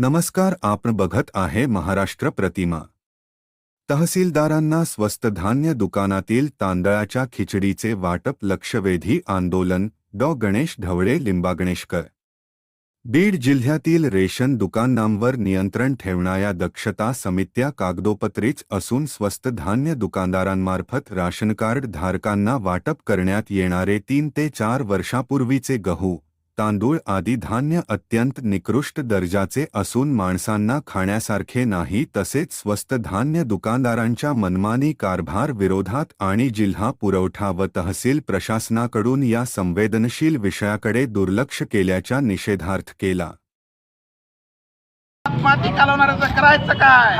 नमस्कार, आपण बघत आहे महाराष्ट्र प्रतिमा। तहसीलदारांना स्वस्त धान्य दुकानातील तांदळाच्या खिचडीचे वाटप लक्षवेधी आंदोलन। गणेश ढवळे लिंबागणेशकर। बीड जिल्ह्यातील रेशन दुकानांवर नियंत्रण ठेवणाऱ्या दक्षता समित्या कागदोपत्रीच असून स्वस्त धान्य दुकानदारांमार्फत राशन कार्ड धारकांना वाटप करण्यात येणारे 3 ते 4 वर्षापूर्वीचे गहू, तांदूळ आदी धान्य अत्यंत निकृष्ट दर्जाचे असून माणसांना खाण्यासारखे नाही, तसेच स्वस्त धान्य दुकानदारांच्या मनमानी कारभार विरोधात आणि जिल्हा पुरवठा व तहसील प्रशासनाकडून या संवेदनशील विषयाकडे दुर्लक्ष केल्याच्या निषेधार्थ केला। माती कालवणाऱ्याचं करायचं काय?